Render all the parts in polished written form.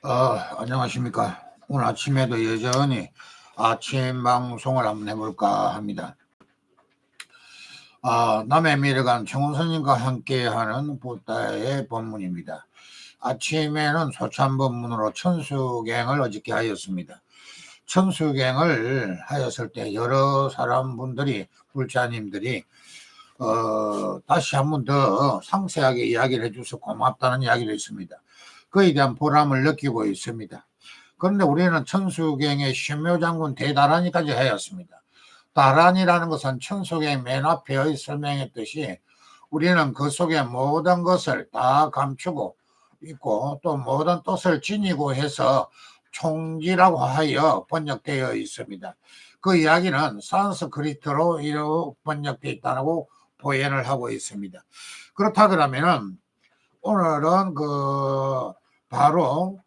안녕하십니까. 오늘 아침에도 여전히 아침 방송을 한번 해볼까 합니다. 남의 미래관 정원선님과 함께하는 보따의 법문입니다. 아침에는 소참법문으로 천수갱을 어저께 하였습니다. 천수갱을 하였을 때 여러 사람분들이 불자님들이 다시 한 번 더 상세하게 이야기를 해줘서 고맙다는 이야기를 했습니다. 그에 대한 보람을 느끼고 있습니다. 그런데 우리는 천수경의 신묘장군 대다란이까지 하였습니다. 다란이라는 것은 천수경 맨 앞에 설명했듯이 우리는 그 속에 모든 것을 다 감추고 있고 또 모든 뜻을 지니고 해서 총지라고 하여 번역되어 있습니다. 그 이야기는 산스크리트로 이렇게 번역되어 있다고 보연을 하고 있습니다. 그렇다 그러면은 오늘은 바로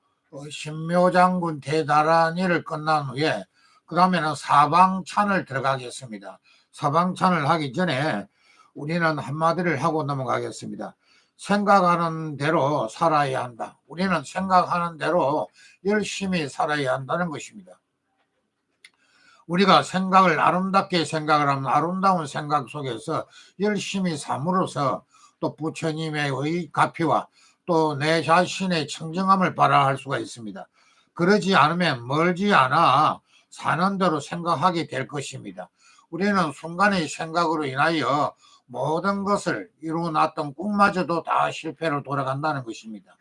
신묘장군 대다란이를 끝난 후에 그 다음에는 사방찬을 들어가겠습니다. 사방찬을 하기 전에 우리는 한마디를 하고 넘어가겠습니다. 생각하는 대로 살아야 한다. 우리는 생각하는 대로 열심히 살아야 한다는 것입니다. 우리가 생각을 아름답게 생각을 하면 아름다운 생각 속에서 열심히 삼으로써 또 부처님의 가피와 또 내 자신의 청정함을 발휘할 수가 있습니다. 그러지 않으면 멀지 않아 사는 대로 생각하게 될 것입니다. 우리는 순간의 생각으로 인하여 모든 것을 이루어놨던 꿈마저도 다 실패로 돌아간다는 것입니다.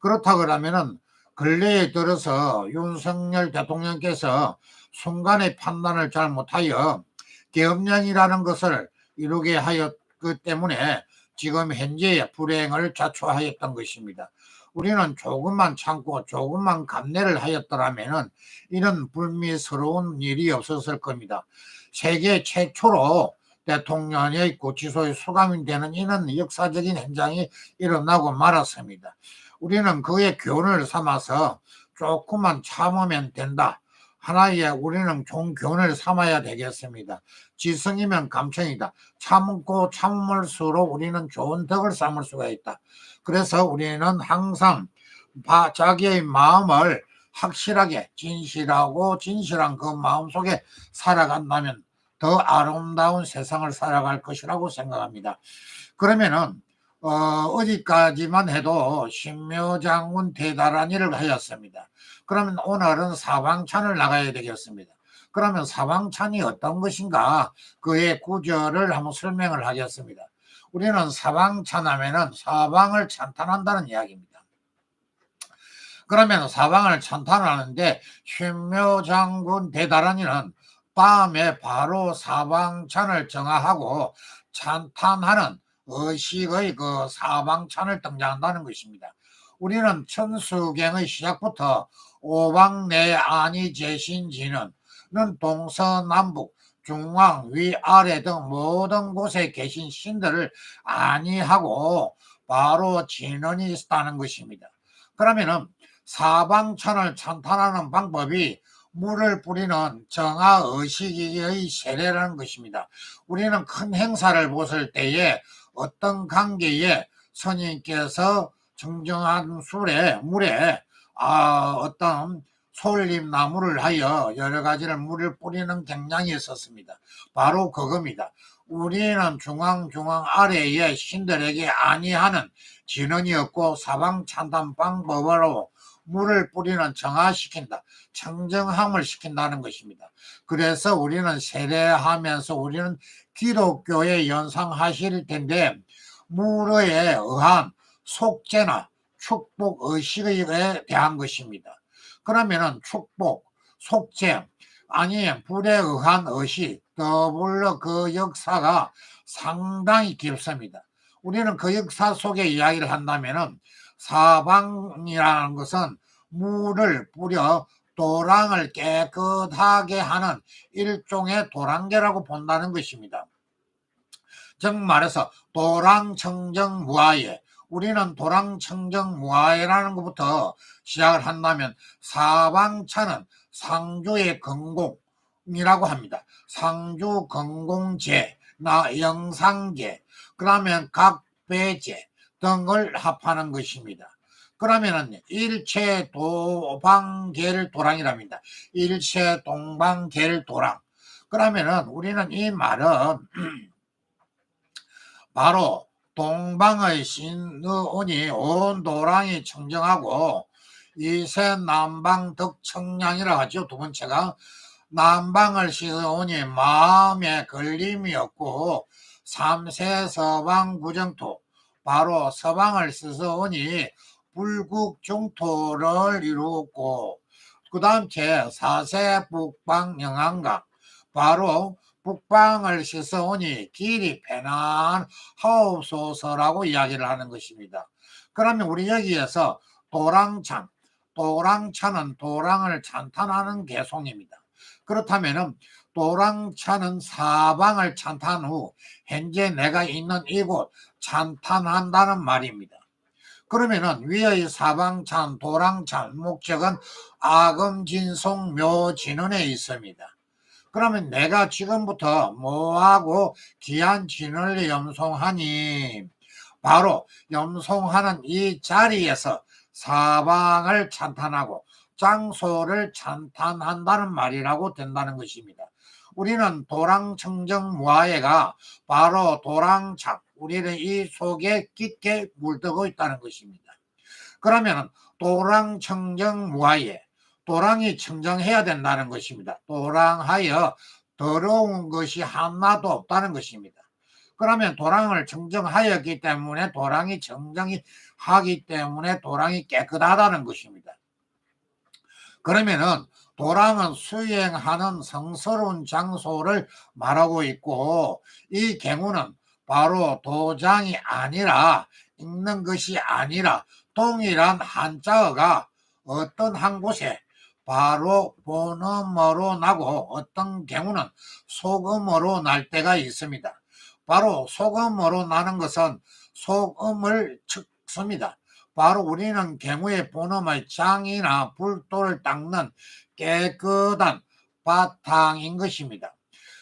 그렇다 그러면은 근래에 들어서 윤석열 대통령께서 순간의 판단을 잘 못하여 계엄령이라는 것을 이루게 하였기 때문에 지금 현재의 불행을 자초하였던 것입니다. 우리는 조금만 참고 조금만 감내를 하였더라면 이런 불미스러운 일이 없었을 겁니다. 세계 최초로 대통령의 구치소에 수감이 되는 이런 역사적인 현장이 일어나고 말았습니다. 우리는 그의 교훈을 삼아서 조금만 참으면 된다. 하나의 우리는 좋은 교훈을 삼아야 되겠습니다. 지성이면 감청이다. 참고 참을수록 우리는 좋은 덕을 삼을 수가 있다. 그래서 우리는 항상 자기의 마음을 확실하게 진실하고 진실한 그 마음속에 살아간다면 더 아름다운 세상을 살아갈 것이라고 생각합니다. 그러면은 어디까지만 해도 신묘장군 대다란이를 하였습니다. 그러면 오늘은 사방찬을 나가야 되겠습니다. 그러면 사방찬이 어떤 것인가 그의 구절을 한번 설명을 하겠습니다. 우리는 사방찬 하면은 사방을 찬탄한다는 이야기입니다. 그러면 사방을 찬탄하는데 신묘장군 대다란이는 다음에 바로 사방찬을 정하고 찬탄하는 의식의 그 사방찬을 등장한다는 것입니다. 우리는 천수경의 시작부터 오방내안이 제신지는 동서남북 중앙 위아래 등 모든 곳에 계신 신들을 안위하고 바로 진언이 있다는 것입니다. 그러면은 사방천을 찬탄하는 방법이 물을 뿌리는 정화의식의 세례라는 것입니다. 우리는 큰 행사를 보실 때에 어떤 관계에 스님께서 정정한 물에 어떤 솔잎나무를 하여 여러 가지를 물을 뿌리는 경향이 있었습니다. 바로 그겁니다. 우리는 중앙 아래에 신들에게 안위하는 진언이었고 사방찬탄 방법으로 물을 뿌리는 정화시킨다. 청정함을 시킨다는 것입니다. 그래서 우리는 세례하면서 우리는 기독교에 연상하실 텐데 물에 의한 속죄나 축복 의식에 대한 것입니다. 그러면은 축복, 속죄 아니면 불에 의한 의식 더불어 그 역사가 상당히 깊습니다. 우리는 그 역사 속에 이야기를 한다면은 사방이라는 것은 물을 뿌려 도랑을 깨끗하게 하는 일종의 도랑계라고 본다는 것입니다. 즉 말해서 도랑청정무아예, 우리는 도랑청정무아예라는 것부터 시작을 한다면 사방차는 상주의 건공이라고 합니다. 상주 건공제, 영상제, 그러면 각배제 등을 합하는 것입니다. 그러면은 일체 도방계를도랑이랍니다. 일체 동방계를도랑. 그러면은 우리는 이 말은 바로 동방의 신의원이 온 도랑이 청정하고 이세 남방 덕청량이라 하죠. 두 번째가 남방을 시서오니 마음에 걸림이 없고 삼세 서방 구정토, 바로 서방을 시서오니 불국중토를 이루었고, 그 다음 제4세 북방 영안강, 바로 북방을 시서오니 길이 편안하옵소서라고 이야기를 하는 것입니다. 그러면 우리 여기에서 도랑찬, 도랑찬은 도랑을 찬탄하는 개송입니다. 그렇다면은 도랑찬은 사방을 찬탄 후 현재 내가 있는 이곳 찬탄한다는 말입니다. 그러면은 위의 사방찬, 도랑찬 목적은 아금진송 묘진언에 있습니다. 그러면 내가 지금부터 뭐하고 귀한 진을 염송하니, 바로 염송하는 이 자리에서 사방을 찬탄하고 장소를 찬탄한다는 말이라고 된다는 것입니다. 우리는 도랑청정무아예가 바로 도랑창, 우리는 이 속에 깊게 물들고 있다는 것입니다. 그러면 도랑청정무아예, 도랑이 청정해야 된다는 것입니다. 도랑하여 더러운 것이 하나도 없다는 것입니다. 그러면 도랑을 청정하였기 때문에 도랑이 청정이 하기 때문에 도랑이 깨끗하다는 것입니다. 그러면은 도랑은 수행하는 성스러운 장소를 말하고 있고, 이 경우는 바로 도장이 아니라, 읽는 것이 아니라 동일한 한자어가 어떤 한 곳에 바로 본음어로 나고 어떤 경우는 속음어로 날 때가 있습니다. 바로 속음어로 나는 것은 속음을 측습니다. 바로 우리는 경우의 본음의 장이나 불도를 닦는 깨끗한 바탕인 것입니다.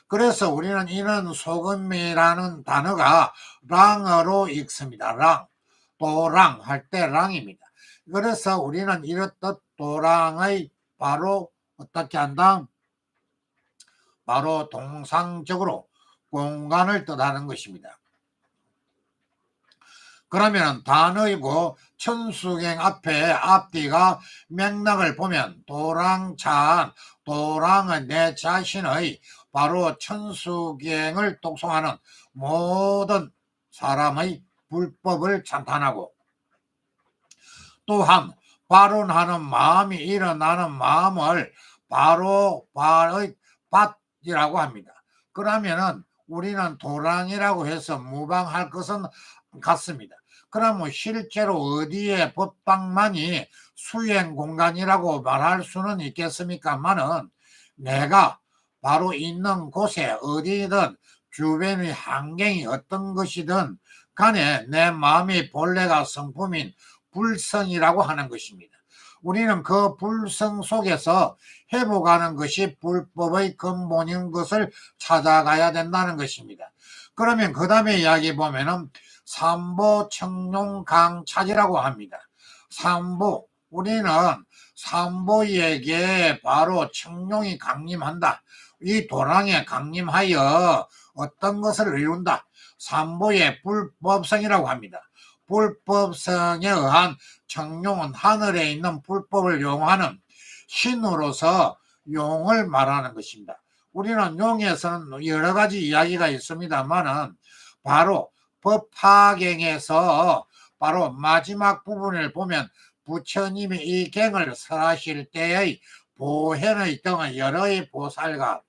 그래서 우리는 이런 속음이라는 단어가 랑어로 읽습니다. 랑, 도랑 할 때 랑입니다. 그래서 우리는 이렇듯 도랑의 바로 어떻게 한다? 바로 동상적으로 공간을 뜻하는 것입니다. 그러면 단어이고 천수경 앞에 앞뒤가 맥락을 보면 도랑찬, 도랑은 내 자신의 바로 천수경을 독송하는 모든 사람의 불법을 찬탄하고, 또한 발언하는 마음이 일어나는 마음을 바로 발의 밭이라고 합니다. 그러면은 우리는 도랑이라고 해서 무방할 것은 같습니다. 그러면 실제로 어디에 법당만이 수행 공간이라고 말할 수는 있겠습니까만은, 내가 바로 있는 곳에 어디든 주변의 환경이 어떤 것이든 간에 내 마음의 본래가 성품인 불성이라고 하는 것입니다. 우리는 그 불성 속에서 회복하는 것이 불법의 근본인 것을 찾아가야 된다는 것입니다. 그러면 그 다음에 이야기 보면은 삼보 청룡강차지라고 합니다. 삼보, 우리는 삼보에게 바로 청룡이 강림한다. 이 도랑에 강림하여 어떤 것을 이룬다. 삼보의 불법성이라고 합니다. 불법성에 의한 청룡은 하늘에 있는 불법을 용하는 신으로서 용을 말하는 것입니다. 우리는 용에서는 여러 가지 이야기가 있습니다만은, 바로 법화경에서 바로 마지막 부분을 보면 부처님이 이 경을 설하실 때의 보현의 등의 여러의 보살과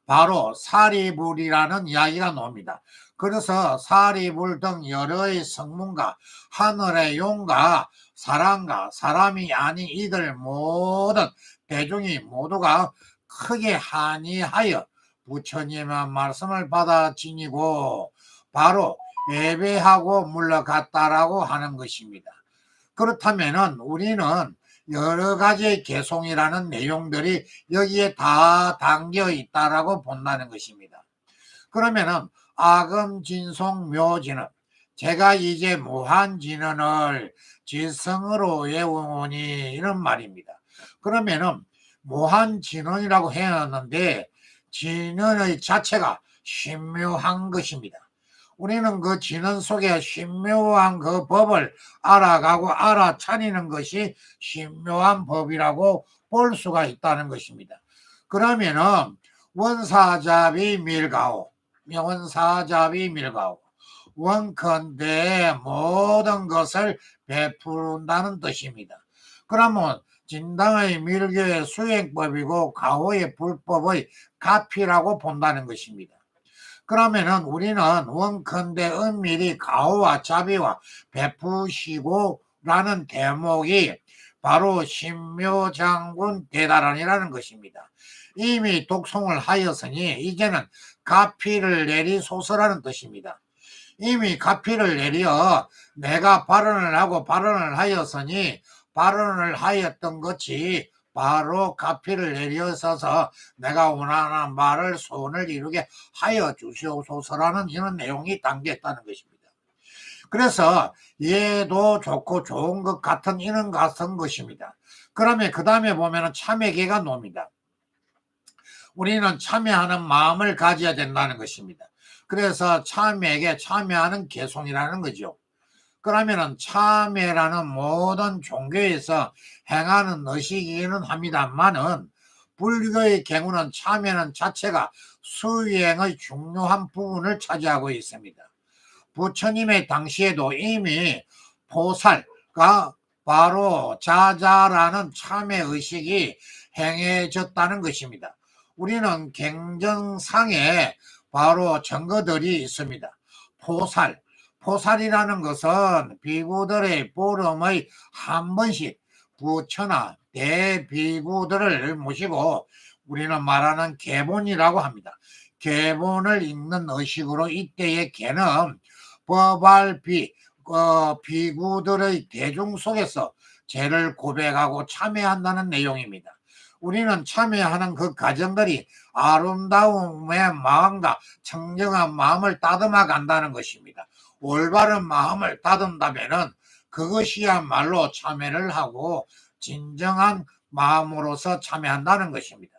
바로 사리불이라는 이야기가 나옵니다. 그래서 사리불 등 여러의 성문과 하늘의 용과 사람과 사람이 아닌 이들 모든 대중이 모두가 크게 한이하여 부처님의 말씀을 받아 지니고 바로 예배하고 물러갔다라고 하는 것입니다. 그렇다면은 우리는 여러 가지의 개송이라는 내용들이 여기에 다 담겨 있다라고 본다는 것입니다. 그러면은 아금진송 묘지는 제가 이제 무한진언을 지성으로 외우니 이런 말입니다. 그러면은 무한진언이라고 해놨는데 진언의 자체가 신묘한 것입니다. 우리는 그 진언 속에 신묘한 그 법을 알아가고 알아차리는 것이 신묘한 법이라고 볼 수가 있다는 것입니다. 그러면은 원사잡이 밀가오, 원사잡이 밀가오, 원컨대 모든 것을 베푼다는 뜻입니다. 그러면 진당의 밀교의 수행법이고 가호의 불법의 가피라고 본다는 것입니다. 그러면은 우리는 원컨대 은밀히 가호와 자비와 베푸시고 라는 대목이 바로 신묘장군 대다란이라는 것입니다. 이미 독송을 하였으니 이제는 가피를 내리소서라는 뜻입니다. 이미 가피를 내려 내가 발언을 하고 발언을 하였으니 발언을 하였던 것이 바로 가피를 내려서서 내가 원하는 말을 소원을 이루게 하여 주시옵소서라는 이런 내용이 담겨 있다는 것입니다. 그래서 얘도 좋고 좋은 것 같은 이런 같은 것입니다. 그러면 그 다음에 보면은 참회계가 놉니다. 우리는 참여하는 마음을 가져야 된다는 것입니다. 그래서 참회에 참여하는 개송이라는 거죠. 그러면은 참회라는 모든 종교에서 행하는 의식이기는 합니다만은 불교의 경우는 참회는 자체가 수행의 중요한 부분을 차지하고 있습니다. 부처님의 당시에도 이미 보살과 바로 자자라는 참회 의식이 행해졌다는 것입니다. 우리는 경전상에 바로 증거들이 있습니다. 포살이라는 것은 비구들의 보름의 한 번씩 부처나 대비구들을 모시고 우리는 말하는 계본이라고 합니다. 계본을 읽는 의식으로 이때의 계는 법알비 비구들의 대중 속에서 죄를 고백하고 참회한다는 내용입니다. 우리는 참여하는 그 과정들이 아름다움의 마음과 청정한 마음을 다듬어 간다는 것입니다. 올바른 마음을 다듬다면은 그것이야말로 참여를 하고 진정한 마음으로서 참여한다는 것입니다.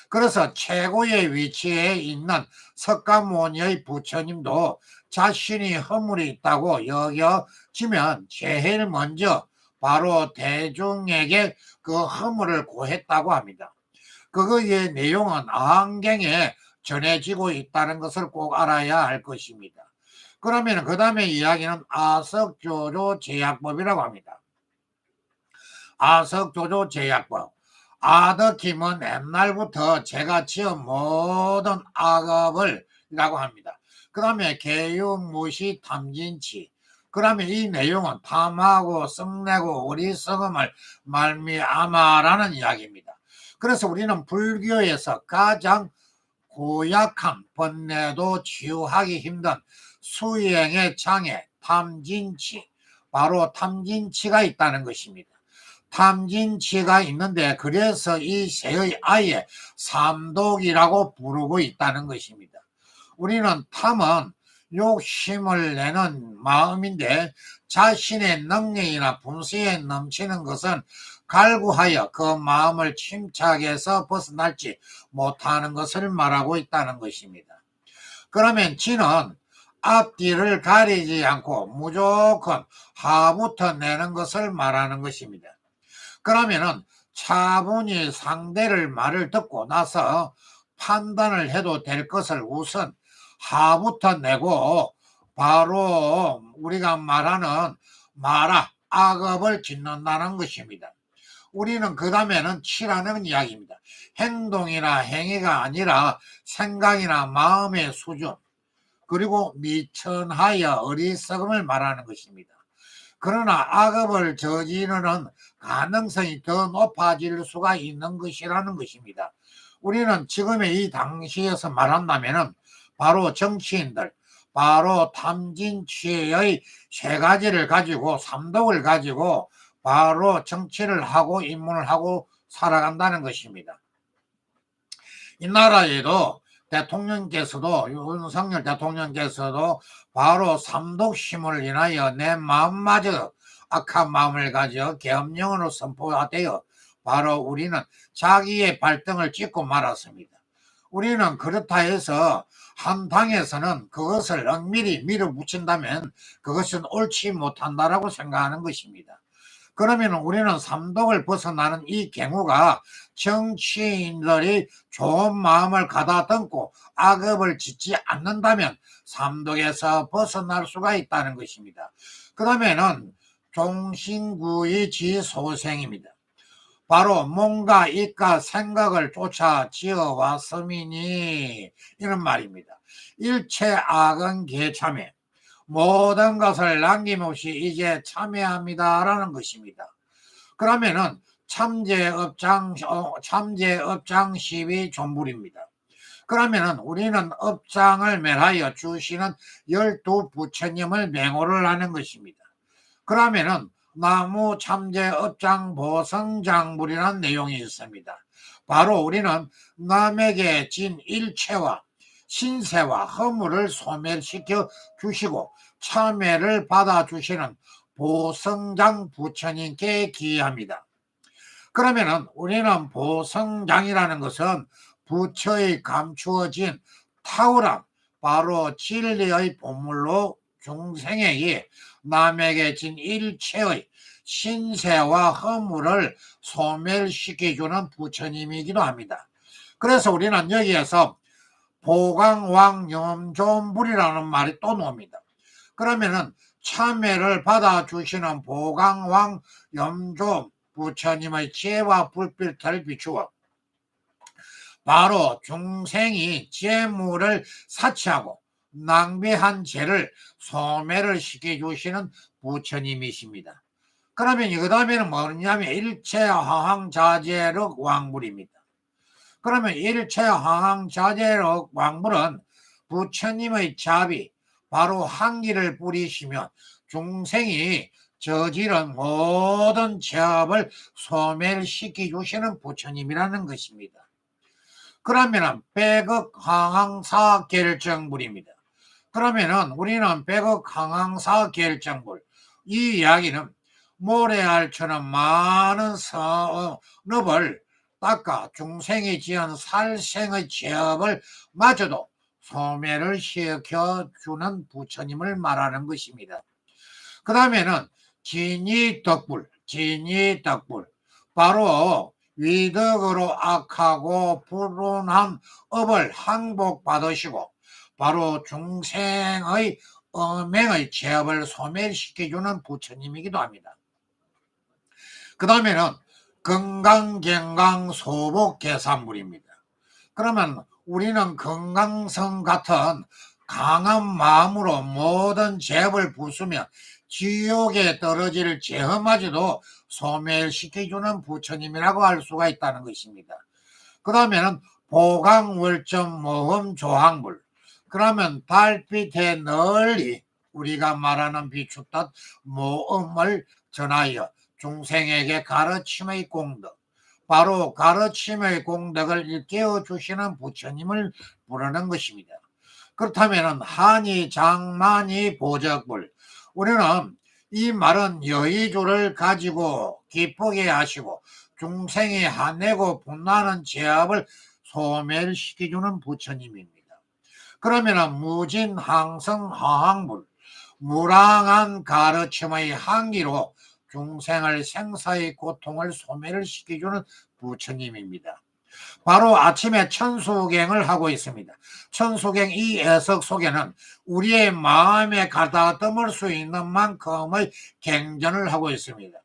그래서 최고의 위치에 있는 석가모니의 부처님도 자신이 허물이 있다고 여겨지면 제일 먼저 바로 대중에게 그 허물을 고했다고 합니다. 그거의 내용은 안경에 전해지고 있다는 것을 꼭 알아야 할 것입니다. 그러면 그 다음에 이야기는 아석조조 제약법이라고 합니다. 아석조조 제약법. 아덕힘은 옛날부터 제가 지은 모든 악업을 이라고 합니다. 그 다음에 개유무시 탐진치. 그러면 이 내용은 탐하고 썩내고 어리석음을 말미암아라는 이야기입니다. 그래서 우리는 불교에서 가장 고약한 번뇌도 치유하기 힘든 수행의 장애 탐진치, 바로 탐진치가 있다는 것입니다. 탐진치가 있는데 그래서 이 세의 아예 삼독이라고 부르고 있다는 것입니다. 우리는 탐은 욕심을 내는 마음인데 자신의 능력이나 분수에 넘치는 것은 갈구하여 그 마음을 침착해서 벗어날지 못하는 것을 말하고 있다는 것입니다. 그러면 지는 앞뒤를 가리지 않고 무조건 하부터 내는 것을 말하는 것입니다. 그러면은 차분히 상대를 말을 듣고 나서 판단을 해도 될 것을 우선 하부터 내고 바로 우리가 말하는 마라 악업을 짓는다는 것입니다. 우리는 그 다음에는 치라는 이야기입니다. 행동이나 행위가 아니라 생각이나 마음의 수준 그리고 미천하여 어리석음을 말하는 것입니다. 그러나 악업을 저지르는 가능성이 더 높아질 수가 있는 것이라는 것입니다. 우리는 지금의 이 당시에서 말한다면은 바로 정치인들, 바로 탐진치의 세 가지를 가지고 삼독을 가지고 바로 정치를 하고 입문을 하고 살아간다는 것입니다. 이 나라에도 대통령께서도 윤석열 대통령께서도 바로 삼독심을 인하여 내 마음마저 악한 마음을 가져 계엄령으로 선포하되어 바로 우리는 자기의 발등을 찍고 말았습니다. 우리는 그렇다 해서 한 당에서는 그것을 엄밀히 밀어붙인다면 그것은 옳지 못한다라고 생각하는 것입니다. 그러면 우리는 삼독을 벗어나는 이 경우가 정치인들이 좋은 마음을 가다듬고 악업을 짓지 않는다면 삼독에서 벗어날 수가 있다는 것입니다. 그러면은 종신구의 지소생입니다. 바로 뭔가 이까 생각을 쫓아 지어왔음이니 이런 말입니다. 일체 악은 개참해 모든 것을 남김없이 이제 참여합니다라는 것입니다. 그러면은 참제업장 10이 존불입니다. 그러면은 우리는 업장을 멸하여 주시는 12부처님을 맹호를 하는 것입니다. 그러면은 나무 참제 업장 보성장불이라는 내용이 있습니다. 바로 우리는 남에게 진 일체와 신세와 허물을 소멸시켜 주시고 참회를 받아주시는 보성장 부처님께 기합니다. 그러면은 우리는 보성장이라는 것은 부처의 감추어진 탁월한 바로 진리의 보물로 중생에게 남에게 진 일체의 신세와 허물을 소멸시켜주는 부처님이기도 합니다. 그래서 우리는 여기에서 보강왕염존불이라는 말이 또 나옵니다. 그러면은 참회를 받아주시는 보강왕 염존 부처님의 지혜와 불빛을 비추어 바로 중생이 재물을 사치하고 낭비한 죄를 소멸을 시켜주시는 부처님이십니다. 그러면 그 다음에는 뭐냐면 일체화항자재력 왕불입니다. 그러면 일체화항자재력 왕불은 부처님의 자비 바로 항기를 뿌리시며 중생이 저지른 모든 죄업을 소멸시켜 주시는 부처님이라는 것입니다. 그러면은 백억 항항사 결정불입니다. 그러면은 우리는 백억 항항사 결정불 이 이야기는 모래알처럼 많은 선업을 닦아 중생이 지은 살생의 죄업을 마저도 소멸을 시켜주는 부처님을 말하는 것입니다. 그 다음에는 진이덕불 바로 위덕으로 악하고 불운한 업을 항복받으시고 바로 중생의 음행의 죄업을 소멸시켜주는 부처님이기도 합니다. 그 다음에는 건강경강소복계산불입니다. 그러면 우리는 건강성 같은 강한 마음으로 모든 죄업을 부수며 지옥에 떨어질 죄험마저도 소멸시켜주는 부처님이라고 할 수가 있다는 것입니다. 그 다음에는 보강월점 모험조항불 그러면 달빛에 널리 우리가 말하는 비추듯 모험을 전하여 중생에게 가르침의 공덕 바로 가르침의 공덕을 일깨워 주시는 부처님을 부르는 것입니다. 그렇다면 한이 장만이 보적불 우리는 이 말은 여의주를 가지고 기쁘게 하시고 중생이 화내고 분나는 죄업을 소멸시켜주는 부처님입니다. 그러면 무진항성하항불 무랑한 가르침의 항기로 중생을 생사의 고통을 소멸을 시켜주는 부처님입니다. 바로 아침에 천수경을 하고 있습니다. 천수경 이 애석 속에는 우리의 마음에 가다듬을 수 있는 만큼의 갱전을 하고 있습니다.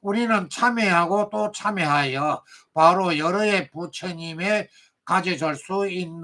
우리는 참회하고 또 참회하여 바로 여러의 부처님의 가져줄 수 있는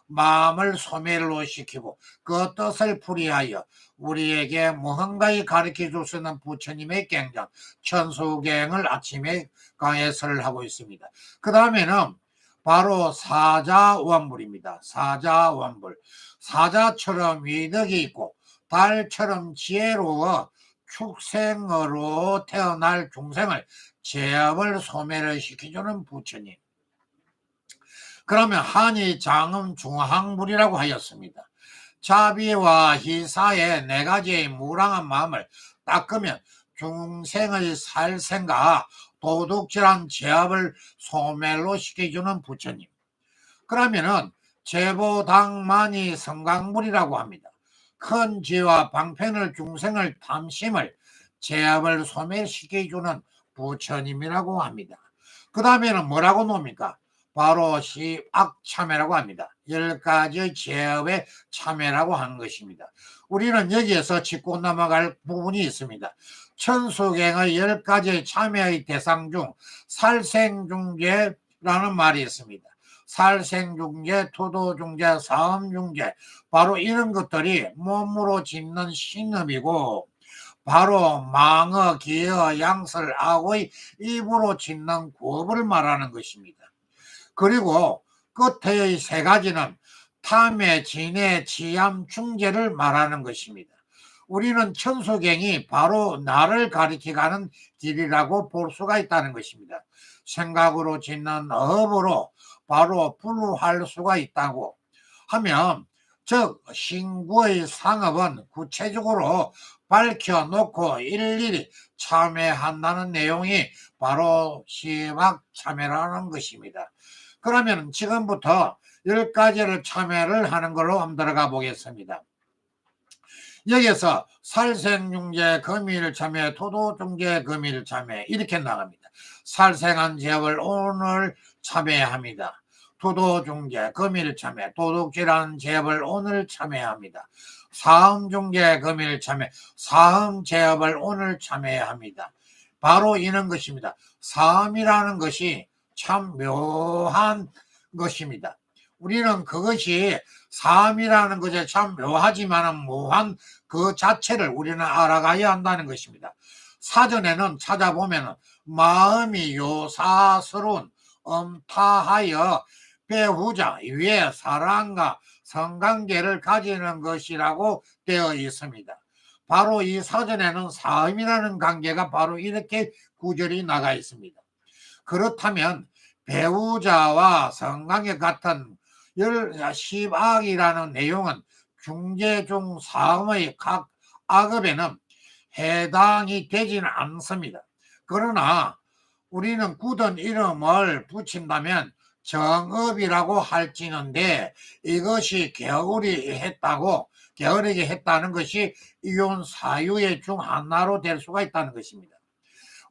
마음을 소멸로 시키고 그 뜻을 풀이하여 우리에게 무언가히 가르쳐 줄 수 있는 부처님의 갱전 천수경을 아침에 강해설을 하고 있습니다. 그 다음에는 바로 사자원불입니다. 사자원불 사자처럼 위덕이 있고 달처럼 지혜로워 축생으로 태어날 중생을 죄업을 소멸을 시켜주는 부처님 그러면 한이 장음 중항불이라고 하였습니다. 자비와 희사의 네 가지의 무랑한 마음을 닦으면 중생의 살생과 도둑질한 죄업을 소멸로 시켜주는 부처님. 그러면은 제보당만이 성강불이라고 합니다. 큰 죄와 방편을 중생을 탐심을 죄업을 소멸시켜주는 부처님이라고 합니다. 그 다음에는 뭐라고 놉니까? 바로 시악참회라고 합니다. 10가지 죄업의 참회라고 하는 것입니다. 우리는 여기에서 짚고 넘어갈 부분이 있습니다. 천수경의 10가지 참회의 대상 중 살생중죄라는 말이 있습니다. 살생중죄, 토도중죄, 사음중죄, 바로 이런 것들이 몸으로 짓는 신업이고, 바로 망어, 기어, 양설, 악의 입으로 짓는 구업을 말하는 것입니다. 그리고 끝의 세 가지는 탐해, 진해, 치암, 중재를 말하는 것입니다. 우리는 천수경이 바로 나를 가리켜가는 길이라고 볼 수가 있다는 것입니다. 생각으로 짓는 업으로 바로 분류할 수가 있다고 하면, 즉 신구의 상업은 구체적으로 밝혀놓고 일일이 참회한다는 내용이 바로 시박참회라는 것입니다. 그러면 지금부터 10가지를 참회를 하는 걸로 한번 들어가 보겠습니다. 여기서 살생중죄 금일 참회, 토도중죄 금일 참회 이렇게 나갑니다. 살생한 죄업을 오늘 참회합니다. 토도중죄 금일 참회, 도둑질한 죄업을 오늘 참회합니다. 사음중죄 금일 참회, 사음 죄업을 오늘 참회합니다. 바로 이런 것입니다. 사음이라는 것이 참 묘한 것입니다. 우리는 그것이 사음이라는 것에 참 묘하지만 묘한 그 자체를 우리는 알아가야 한다는 것입니다. 사전에는 찾아보면 마음이 요사스러운 엄타하여 배우자 위에 사랑과 성관계를 가지는 것이라고 되어 있습니다. 바로 이 사전에는 사음이라는 관계가 바로 이렇게 구절이 나가 있습니다. 그렇다면 배우자와 성관계 같은 십악이라는 내용은 중죄 중 사음의 각 악업에는 해당이 되지는 않습니다. 그러나 우리는 굳은 이름을 붙인다면 정업이라고 할지는데, 이것이 게으르게 했다는 것이 이혼 사유의 중 하나로 될 수가 있다는 것입니다.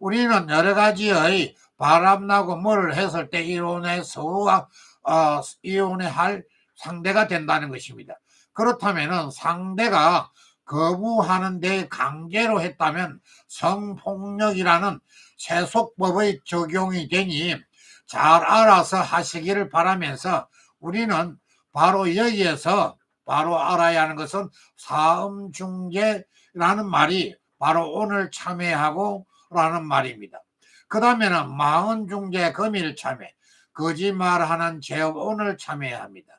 우리는 여러 가지의 바람나고 뭘 했을 때 이혼에 할 상대가 된다는 것입니다. 그렇다면 상대가 거부하는데 강제로 했다면 성폭력이라는 세속법의 적용이 되니 잘 알아서 하시기를 바라면서, 우리는 바로 여기에서 바로 알아야 하는 것은 사음중죄라는 말이 바로 오늘 참회하고 라는 말입니다. 그 다음에는 망언중죄 금일 참회, 거짓말하는 죄업 오늘 참회합니다.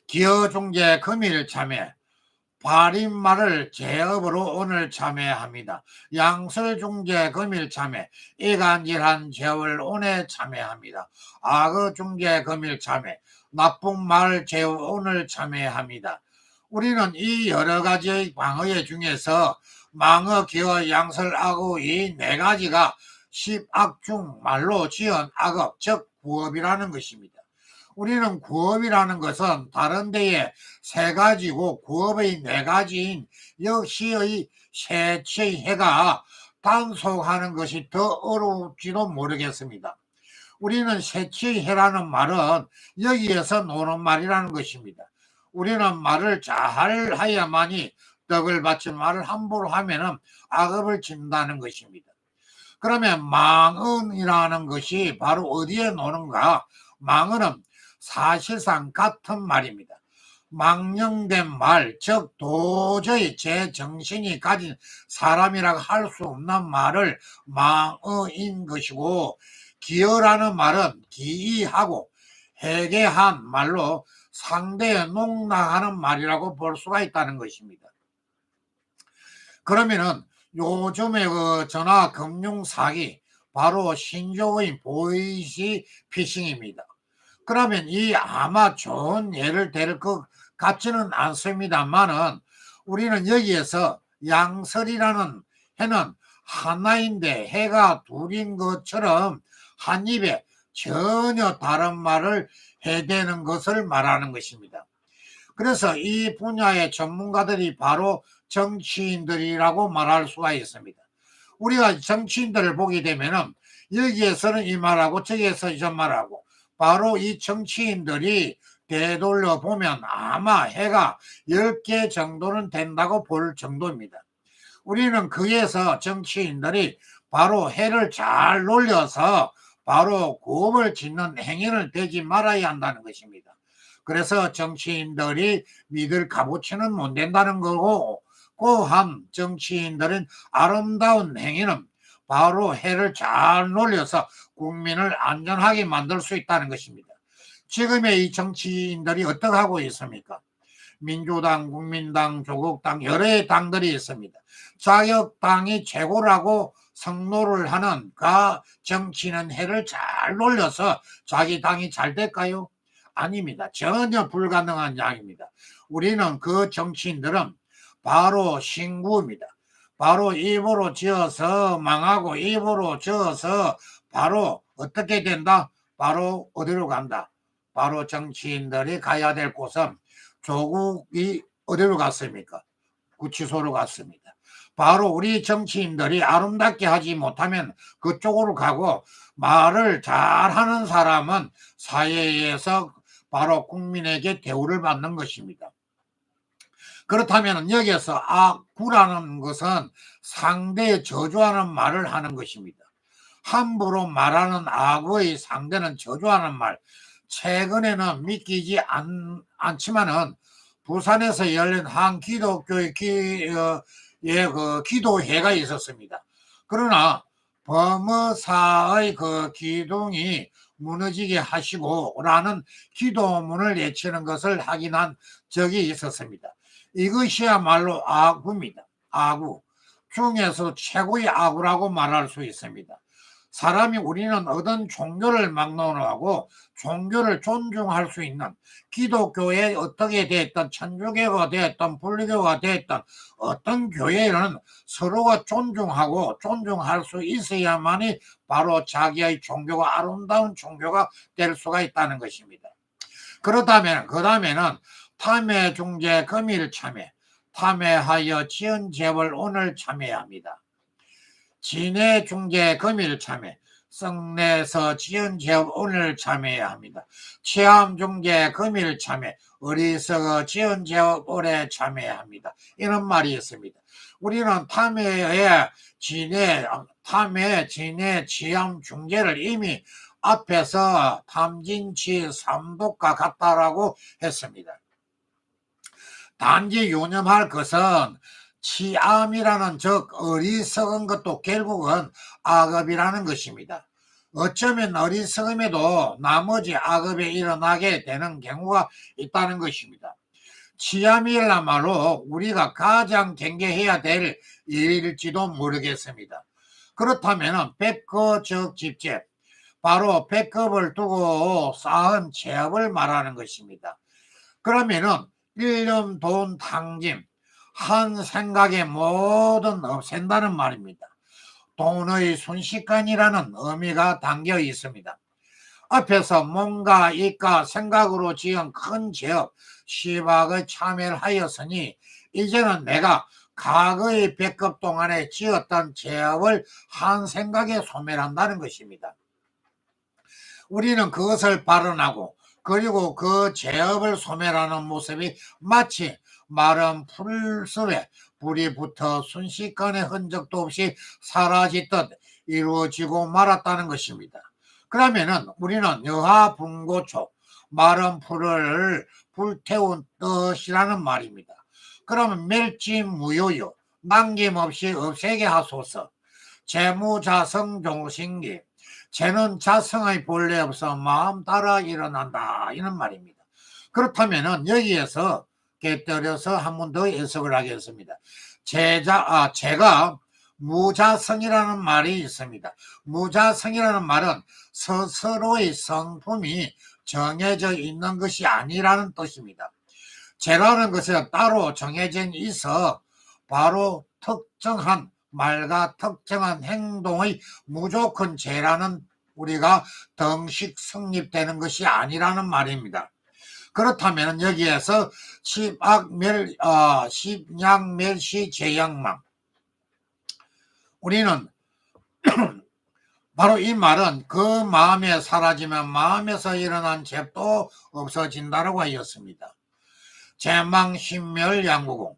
기어중죄 금일 참회, 발인말을 죄업으로 오늘 참회합니다. 양설중죄 금일 참회, 이간질한 죄업을 오늘 참회합니다. 악어중죄 금일 참회, 나쁜 말 죄업 오늘 참회합니다. 우리는 이 여러 가지의 방어 중에서 망어, 기어, 양설, 악어 이 네 가지가 십악 중 말로 지은 악업, 즉 구업이라는 것입니다. 우리는 구업이라는 것은 다른 데에 세 가지고 구업의 네 가지인 역시의 세치의 해가 단속하는 것이 더 어려울지도 모르겠습니다. 우리는 세치의 해라는 말은 여기에서 노는 말이라는 것입니다. 우리는 말을 잘 해야만이 덕을 받지, 말을 함부로 하면은 악업을 짓는다는 것입니다. 그러면 망언이라는 것이 바로 어디에 노는가? 망언은 사실상 같은 말입니다. 망령된 말, 즉 도저히 제 정신이 가진 사람이라고 할 수 없는 말을 망어인 것이고, 기어라는 말은 기이하고 해괴한 말로 상대에 농락하는 말이라고 볼 수가 있다는 것입니다. 그러면은 요즘의 그 전화 금융 사기, 바로 신조어인 보이시 피싱입니다. 그러면 이 아마 좋은 예를 될 것 같지는 않습니다만은 우리는 여기에서 양설이라는 해는 하나인데 해가 둘인 것처럼 한 입에 전혀 다른 말을 해대는 것을 말하는 것입니다. 그래서 이 분야의 전문가들이 바로 정치인들이라고 말할 수가 있습니다. 우리가 정치인들을 보게 되면은 여기에서는 이 말하고 저기에서 저 말하고 바로 이 정치인들이 되돌려 보면 아마 해가 10개 정도는 된다고 볼 정도입니다. 우리는 거기에서 정치인들이 바로 해를 잘 놀려서 바로 구업을 짓는 행위를 되지 말아야 한다는 것입니다. 그래서 정치인들이 믿을 값어치는 못 된다는 거고, 고한 정치인들은 아름다운 행위는 바로 해를 잘 놀려서 국민을 안전하게 만들 수 있다는 것입니다. 지금의 이 정치인들이 어떻게 하고 있습니까? 민주당, 국민당, 조국당 여러 당들이 있습니다. 자격당이 최고라고 성노를 하는 그 정치는 해를 잘 놀려서 자기 당이 잘 될까요? 아닙니다. 전혀 불가능한 양입니다. 우리는 그 정치인들은 바로 신구입니다. 바로 입으로 지어서 망하고 입으로 지어서 바로 어떻게 된다? 바로 어디로 간다? 바로 정치인들이 가야 될 곳은 조국이 어디로 갔습니까? 구치소로 갔습니다. 바로 우리 정치인들이 아름답게 하지 못하면 그쪽으로 가고 말을 잘하는 사람은 사회에서 바로 국민에게 대우를 받는 것입니다. 그렇다면 여기에서 악구라는 것은 상대에 저주하는 말을 하는 것입니다. 함부로 말하는 악의 상대는 저주하는 말. 최근에는 믿기지 않지만은 부산에서 열린 한 기독교의 기도회가 있었습니다. 그러나 범어사의 그 기둥이 무너지게 하시고라는 기도문을 외치는 것을 확인한 적이 있었습니다. 이것이야말로 악구입니다. 악구. 중에서 최고의 악구라고 말할 수 있습니다. 사람이 우리는 어떤 종교를 막론하고 종교를 존중할 수 있는 기독교에 어떻게 됐든 천주교가 됐든 불교가 됐든 어떤 교회는 서로가 존중하고 존중할 수 있어야만이 바로 자기의 종교가 아름다운 종교가 될 수가 있다는 것입니다. 그렇다면 그 다음에는 탐해 중재 금일 참회, 탐해하여 지은 재벌 오늘 참회해야 합니다. 진해 중재 금일 참회, 성내서 지은 재업 오늘 참회해야 합니다. 체험 중재 금일 참회, 어리석어 지은 재업 올해 참회해야 합니다. 이런 말이 있습니다. 우리는 탐해, 진해, 체험 중재를 이미 앞에서 탐진치 삼독과 같다라고 했습니다. 단지 유념할 것은 치암이라는 즉 어리석은 것도 결국은 악업이라는 것입니다. 어쩌면 어리석음에도 나머지 악업에 일어나게 되는 경우가 있다는 것입니다. 치암이라말로 우리가 가장 경계해야 될 일일지도 모르겠습니다. 그렇다면 백거 집제, 바로 백업을 두고 쌓은 재업을 말하는 것입니다. 그러면은 일념 돈 탕짐, 한 생각에 모든 없앤다는 말입니다. 돈의 순식간이라는 의미가 담겨 있습니다. 앞에서 뭔가 이가 생각으로 지은 큰 재업, 시박의 참여를 하였으니 이제는 내가 과거의 백업 동안에 지었던 재업을 한 생각에 소멸한다는 것입니다. 우리는 그것을 발언하고 그리고 그 재업을 소멸하는 모습이 마치 마른 풀숲에 불이 붙어 순식간에 흔적도 없이 사라지듯 이루어지고 말았다는 것입니다. 그러면은 우리는 여하분고초, 마른 풀을 불태운 뜻이라는 말입니다. 그러면 멸지무효요, 남김없이 없애게 하소서. 재무자성 종신기, 재는 자성의 본래 없어 마음 따라 일어난다, 이런 말입니다. 그렇다면은 여기에서 곁들여서 한 번 더 해석을 하겠습니다. 제가 무자성이라는 말이 있습니다. 무자성이라는 말은 스스로의 성품이 정해져 있는 것이 아니라는 뜻입니다. 죄라는 것은 따로 정해져 있어 바로 특정한 말과 특정한 행동의 무조건 죄라는 우리가 등식 성립되는 것이 아니라는 말입니다. 그렇다면 여기에서 십양멸시 제영망, 우리는 바로 이 말은 그 마음에 사라지면 마음에서 일어난 죄도 없어진다라고 하였습니다. 제망신멸양구공,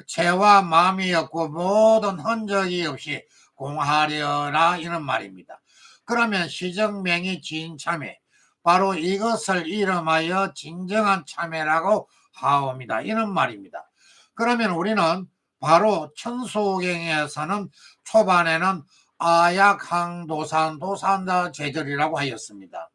죄와 마음이 없고 모든 흔적이 없이 공하려라, 이런 말입니다. 그러면 시정명이 진참회, 바로 이것을 이름하여 진정한 참회라고 하옵니다, 이런 말입니다. 그러면 우리는 바로 천수경에서는 초반에는 아약항도산, 도산자 제절이라고 하였습니다.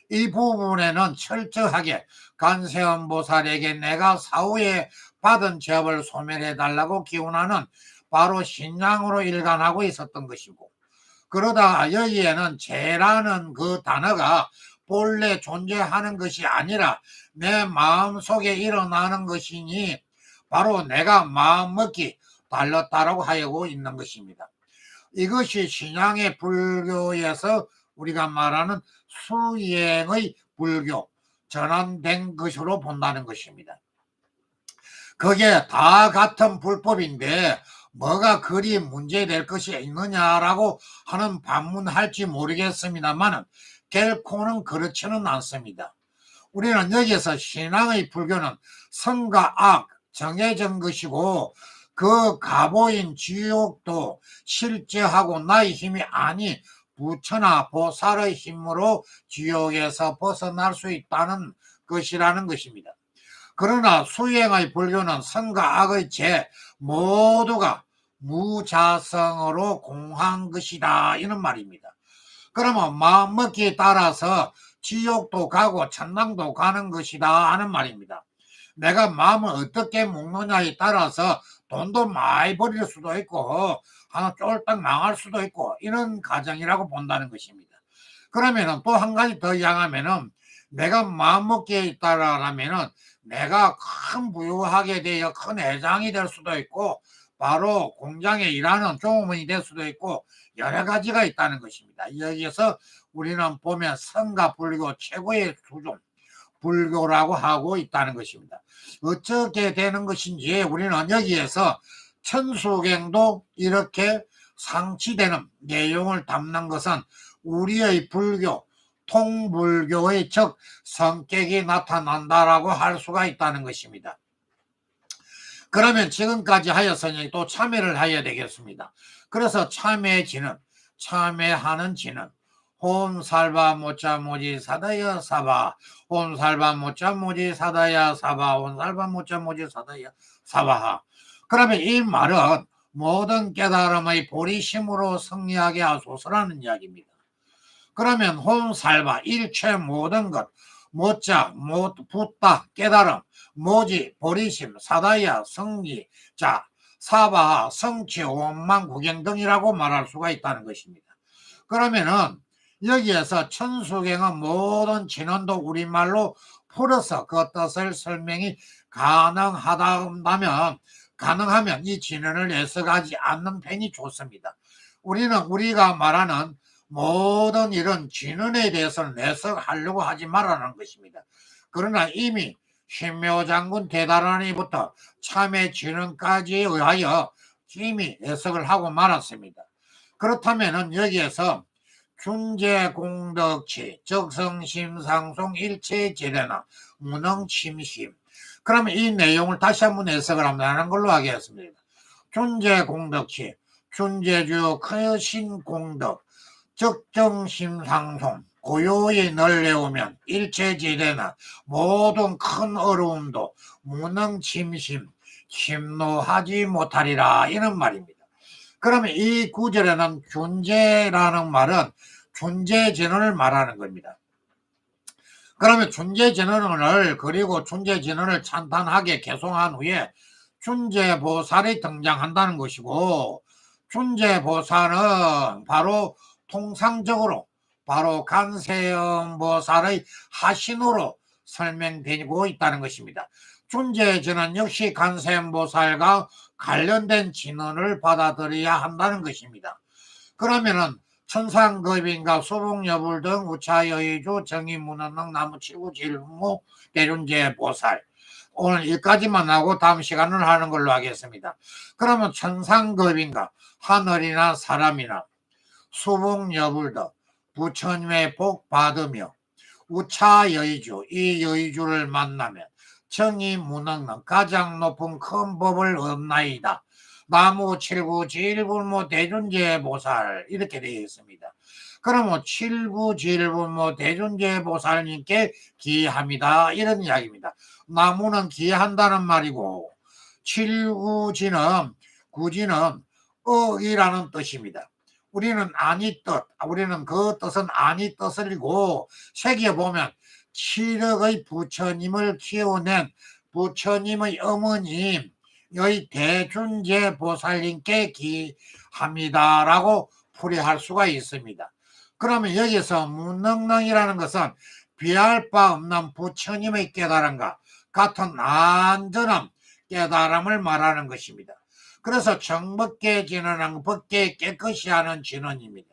이 부분에는 철저하게 관세음보살에게 내가 사후에 받은 죄업을 소멸해달라고 기원하는 바로 신앙으로 일관하고 있었던 것이고, 그러다 여기에는 죄라는 그 단어가 본래 존재하는 것이 아니라 내 마음속에 일어나는 것이니 바로 내가 마음먹기 달랐다라고 하고 있는 것입니다. 이것이 신앙의 불교에서 우리가 말하는 수행의 불교, 전환된 것으로 본다는 것입니다. 그게 다 같은 불법인데 뭐가 그리 문제될 것이 있느냐라고 하는 반문할지 모르겠습니다만 결코는 그렇지는 않습니다. 우리는 여기서 신앙의 불교는 선과 악 정해진 것이고, 그 가보인 지옥도 실제하고 나의 힘이 아니 부처나 보살의 힘으로 지옥에서 벗어날 수 있다는 것이라는 것입니다. 그러나 수행의 불교는 선과 악의 죄 모두가 무자성으로 공한 것이다, 이런 말입니다. 그러면 마음먹기에 따라서 지옥도 가고 천당도 가는 것이다 하는 말입니다. 내가 마음을 어떻게 먹느냐에 따라서 돈도 많이 버릴 수도 있고 하나 쫄딱 망할 수도 있고, 이런 가정이라고 본다는 것입니다. 그러면은 또 한 가지 더 이야기하면은 내가 마음먹기에 따라라면은 내가 큰 부유하게 되어 큰 회장이 될 수도 있고 바로 공장에 일하는 종업원이 될 수도 있고 여러 가지가 있다는 것입니다. 여기에서 우리는 보면 선과 불교 최고의 수준 불교라고 하고 있다는 것입니다. 어떻게 되는 것인지 우리는 여기에서 천수경도 이렇게 상치되는 내용을 담는 것은 우리의 불교, 통불교의 즉 성격이 나타난다라고 할 수가 있다는 것입니다. 그러면 지금까지 하였으니 또 참회를 해야 되겠습니다. 그래서 참회지는, 참회하는 지는 홈살바 모짜 모지 사다야 사바, 홈살바 모짜 모지 사다야 사바, 홈살바 모짜 모지 사다야 사바하. 그러면 이 말은 모든 깨달음의 보리심으로 승리하게 하소서라는 이야기입니다. 그러면 홈살바 일체 모든 것, 모자 붓다 깨달음, 모지 보리심, 사다야 성기, 자 사바 성취 원망 구경 등이라고 말할 수가 있다는 것입니다. 그러면은 여기에서 천수경은 모든 진언도 우리말로 풀어서 그 뜻을 설명이 가능하면 이 진언을 애써가지 않는 편이 좋습니다. 우리가 말하는 모든 이런 진언에 대해서는 애써하려고 하지 말라는 것입니다. 그러나 이미 신묘장군 대단하니부터 참회 진언까지에 의하여 이미 애석을 하고 말았습니다. 그렇다면 여기에서 춘제공덕치, 적성심상송 일체제대나 무능침심, 그러면 이 내용을 다시 한번 해석을 하는 걸로 하겠습니다. 춘제공덕치, 춘제주 크신공덕, 적정심상송, 고요히 널려오면 일체지대나 모든 큰 어려움도 무능침심, 침노하지 못하리라, 이런 말입니다. 그러면 이 구절에는 춘제라는 말은 춘제진언을 말하는 겁니다. 그러면 춘제진언을 그리고 춘제진언을 찬탄하게 개송한 후에 춘제보살이 등장한다는 것이고, 춘제보살은 바로 통상적으로 바로 관세음보살의 하신으로 설명되고 있다는 것입니다. 준재진은 역시 관세음보살과 관련된 진언을 받아들여야 한다는 것입니다. 그러면은 천상급인과 수복여불 등 우차여의주 정의문헌능 나무칠구질무 대륜제보살 오늘 여기까지만 하고 다음 시간을 하는 걸로 하겠습니다. 그러면 천상급인과 하늘이나 사람이나 수복여불 등 부처님의 복 받으며 우차여의주 이 여의주를 만나면 정의문헌능 가장 높은 큰 법을 얻나이다. 나무 칠구 질불모 대준제보살 이렇게 되어 있습니다. 그러면 칠구 질불모 대준제보살님께 기합니다 이런 이야기입니다. 나무는 기한다는 말이고 칠구지는 구지는 억이라는 뜻입니다. 우리는 아니 뜻, 우리는 그 뜻은 아니 뜻을이고 새겨보면 칠억의 부처님을 키워낸 부처님의 어머님 여기 대준제 보살님께 기합니다라고 풀이할 수가 있습니다. 그러면 여기서 문능능이라는 것은 비할 바 없는 부처님의 깨달음과 같은 안전한 깨달음을 말하는 것입니다. 그래서 정법계 진언은 법계 깨끗이 하는 진언입니다.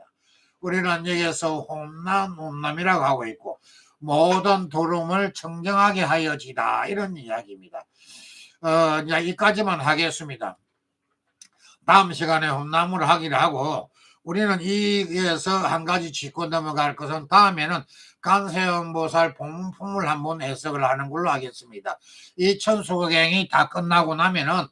우리는 여기서 홈남이라고 하고 있고 모든 도름을 청정하게 하여지다 이런 이야기입니다. 이제 여기까지만 하겠습니다. 다음 시간에 홈나무를 하기로 하고 우리는 이에서 한 가지 짚고 넘어갈 것은 다음에는 관세음보살 본품을 한번 해석을 하는 걸로 하겠습니다. 이 천수경이 다 끝나고 나면은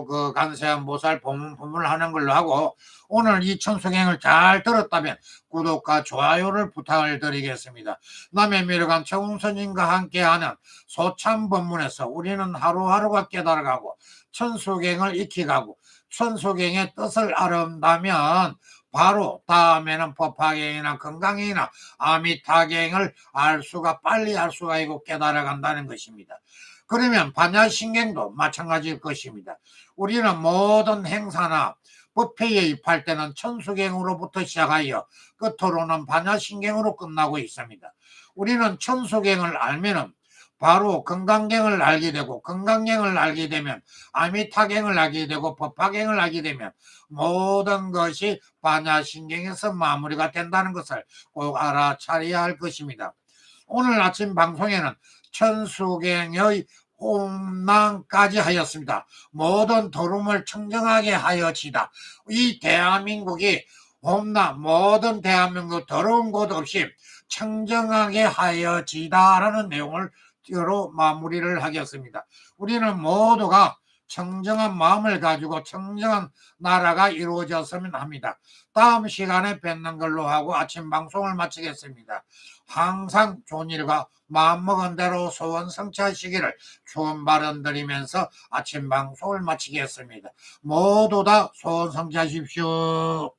그 관세음보살 본품을 하는 걸로 하고 오늘 이 천수경을 잘 들었다면 구독과 좋아요를 부탁을 드리겠습니다. 남의 미래관 최웅선님과 함께하는 소참법문에서 우리는 하루하루가 깨달아가고 천수경을 익혀가고 천수경의 뜻을 알아온다면 바로 다음에는 법화경이나 건강경이나 아미타경을 빨리 알 수가 있고 깨달아간다는 것입니다. 그러면 반야신경도 마찬가지일 것입니다. 우리는 모든 행사나 법회에 입할 때는 천수경으로부터 시작하여 끝으로는 반야신경으로 끝나고 있습니다. 우리는 천수경을 알면은 바로 건강경을 알게 되고 건강경을 알게 되면 아미타경을 알게 되고 법화경을 알게 되면 모든 것이 반야신경에서 마무리가 된다는 것을 꼭 알아차려야 할 것입니다. 오늘 아침 방송에는 천수경의 홈랑까지 하였습니다. 모든 도름을 청정하게 하여지다. 이 대한민국이 홈랑 모든 대한민국 더러운 곳 없이 청정하게 하여지다라는 내용을 로 마무리를 하겠습니다. 우리는 모두가 청정한 마음을 가지고 청정한 나라가 이루어졌으면 합니다. 다음 시간에 뵙는 걸로 하고 아침 방송을 마치겠습니다. 항상 좋은 일과 마음먹은 대로 소원 성취하시기를 좋은 발언 드리면서 아침 방송을 마치겠습니다. 모두 다 소원 성취하십시오.